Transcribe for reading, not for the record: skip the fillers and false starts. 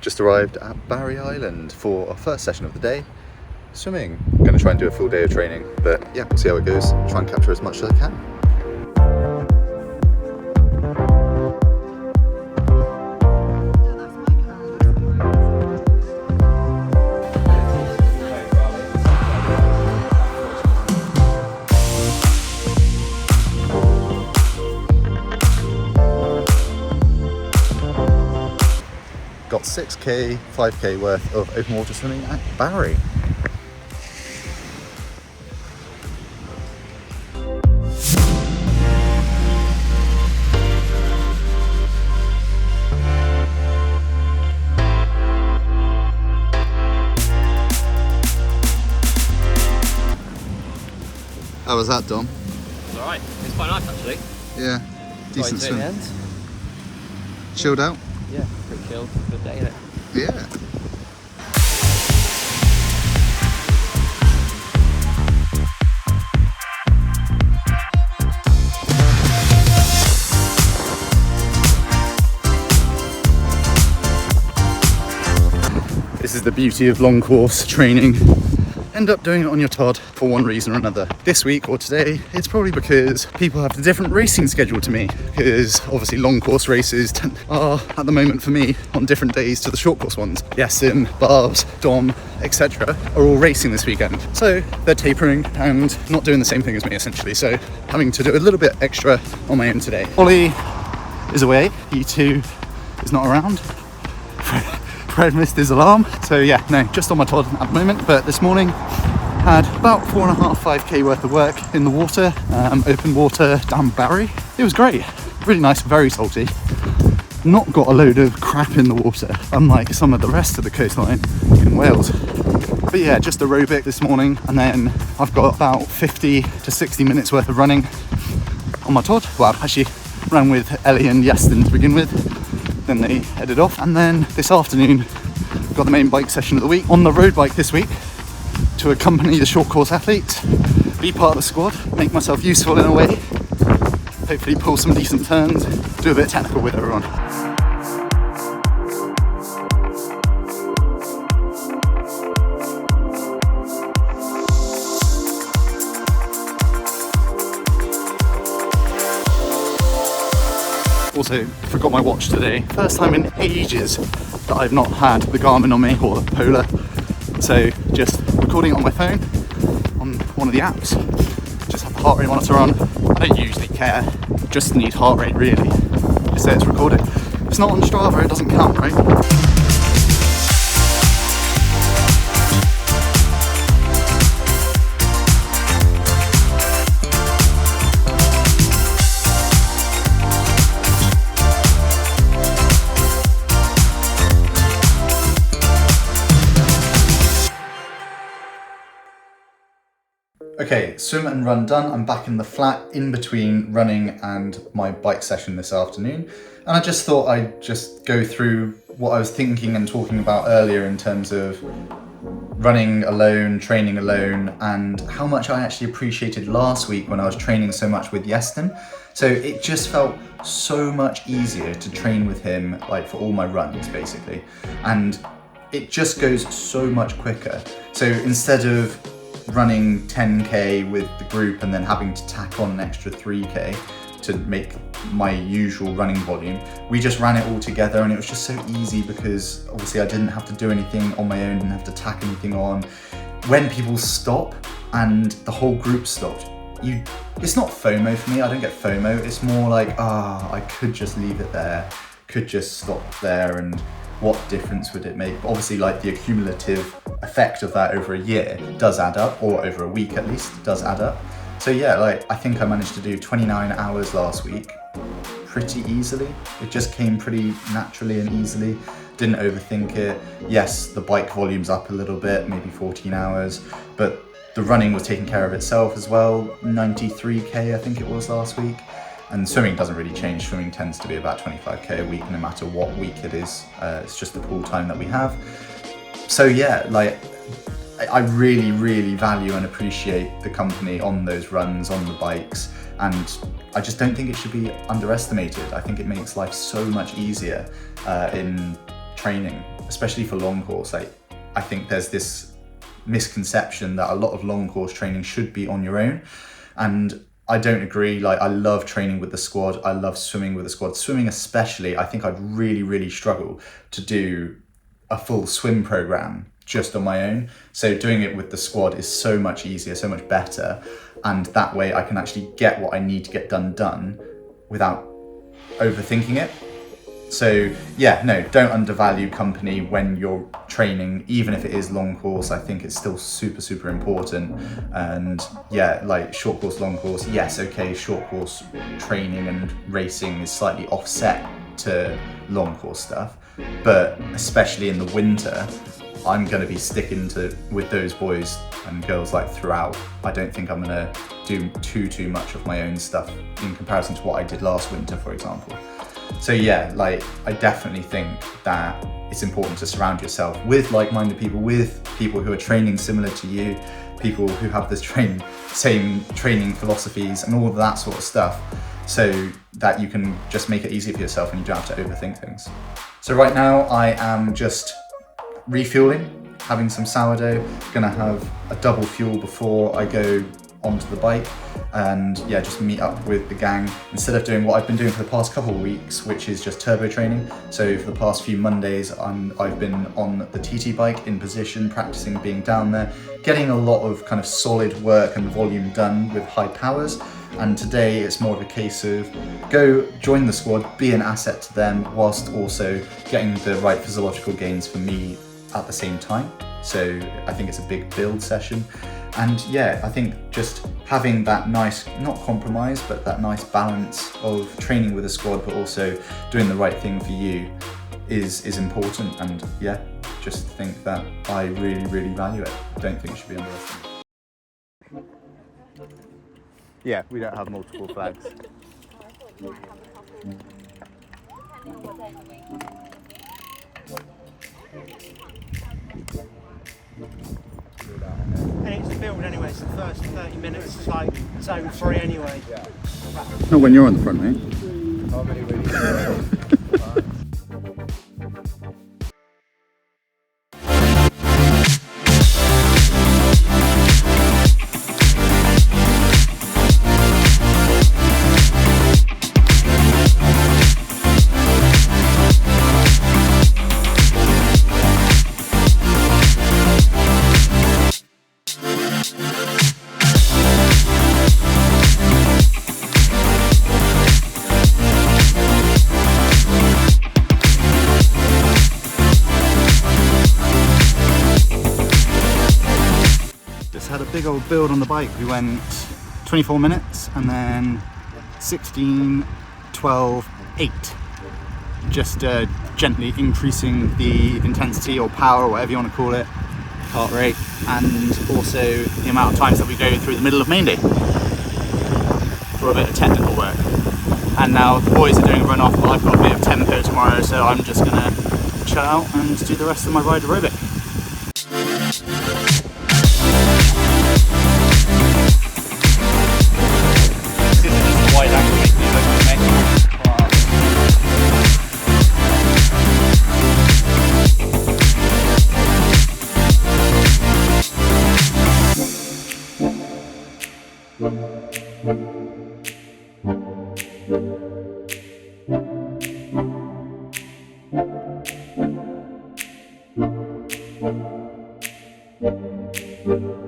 Just arrived at Barry Island for our first session of the day, swimming. I'm going to try and do a full day of training, but yeah, we'll see how it goes. Try and capture as much as I can. Got 6k, 5k worth of open water swimming at Barry. How was that, Dom? It's alright. It's quite nice actually. Yeah, decent swim. End. Chilled out? Yeah, pretty chilled. Good day, innit? Yeah. This is the beauty of long course training. End up doing it on your Todd for one reason or another. This week or today, it's probably because people have a different racing schedule to me, because obviously long course races are at the moment for me on different days to the short course ones. Yasin, Barbs, Dom, etc. are all racing this weekend. So they're tapering and not doing the same thing as me essentially. So having to do a little bit extra on my own today. Ollie is away, E2 is not around. Fred missed his alarm, so yeah, no, just on my Todd at the moment. But this morning had about 4.5, 5k worth of work in the water, open water down Barry. It was great, really nice, very salty. Not got a load of crap in the water, unlike some of the rest of the coastline in Wales. But yeah, just aerobic this morning, and then I've got about 50 to 60 minutes worth of running on my Todd. Well, actually ran with Ellie and Yastin to begin with. Then they headed off, and then this afternoon got the main bike session of the week on the road bike this week to accompany the short course athletes, be part of the squad, make myself useful in a way, hopefully pull some decent turns, do a bit of technical with everyone. Also, forgot my watch today. First time in ages that I've not had the Garmin on me, or the Polar. So just recording it on my phone, on one of the apps. Just have the heart rate monitor on. I don't usually care, just need heart rate really. Just say it's recorded. It's not on Strava, it doesn't count, right? Okay, swim and run done. I'm back in the flat in between running and my bike session this afternoon. And I just thought I'd just go through what I was thinking and talking about earlier in terms of running alone, training alone, and how much I actually appreciated last week when I was training so much with Yeston. So it just felt so much easier to train with him, like for all my runs basically. And it just goes so much quicker. So instead of running 10k with the group and then having to tack on an extra 3k to make my usual running volume, we just ran it all together, and it was just so easy because obviously I didn't have to do anything on my own, didn't have to tack anything on. When people stop and the whole group stopped, it's not FOMO for me, I don't get FOMO, it's more like, I could just leave it there, could just stop there, and what difference would it make? But obviously, like, the accumulative effect of that over a year does add up, or over a week at least does add up. So yeah, like, I think I managed to do 29 hours last week pretty easily. It just came pretty naturally and easily didn't overthink it. Yes, the bike volume's up a little bit, maybe 14 hours, but the running was taking care of itself as well. 93k I think it was last week. And swimming doesn't really change. Swimming tends to be about 25k a week, no matter what week it is. It's just the pool time that we have. So yeah, like, I really, really value and appreciate the company on those runs, on the bikes, and I just don't think it should be underestimated. I think it makes life so much easier in training, especially for long course. Like, I think there's this misconception that a lot of long course training should be on your own, and I don't agree. Like, I love training with the squad. I love swimming with the squad. Swimming especially, I think I'd really, really struggle to do a full swim program just on my own. So doing it with the squad is so much easier, so much better. And that way I can actually get what I need to get done without overthinking it. So yeah, no, don't undervalue company when you're training, even if it is long course. I think it's still super, super important. And yeah, like short course, long course, yes, okay, short course training and racing is slightly offset to long course stuff, but especially in the winter, I'm going to be sticking with those boys and girls like throughout. I don't think I'm going to do too much of my own stuff in comparison to what I did last winter, for example. So yeah, like, I definitely think that it's important to surround yourself with like-minded people, with people who are training similar to you, people who have this same training philosophies and all of that sort of stuff, so that you can just make it easy for yourself and you don't have to overthink things. So right now I am just refueling, having some sourdough, gonna have a double fuel before I go onto the bike, and yeah, just meet up with the gang instead of doing what I've been doing for the past couple of weeks, which is just turbo training. So for the past few Mondays I've been on the TT bike in position, practicing being down there, getting a lot of kind of solid work and volume done with high powers. And today it's more of a case of go join the squad, be an asset to them, whilst also getting the right physiological gains for me at the same time. So I think it's a big build session. And yeah, I think just having that nice, not compromise, but that nice balance of training with a squad, but also doing the right thing for you is important. And yeah, just think that I really, really value it. Don't think it should be underestimated. Yeah, we don't have multiple flags. And it's the build anyway, so the first 30 minutes is like zone 3 anyway. Not when you're on the front, mate. Had a big old build on the bike. We went 24 minutes and then 16, 12, 8. Just gently increasing the intensity or power, or whatever you want to call it, heart rate, and also the amount of times that we go through the middle of main day for a bit of technical work. And now the boys are doing a run off, but I've got a bit of tempo tomorrow, so I'm just gonna chill out and do the rest of my ride aerobic. Wide angle makes me look Wow.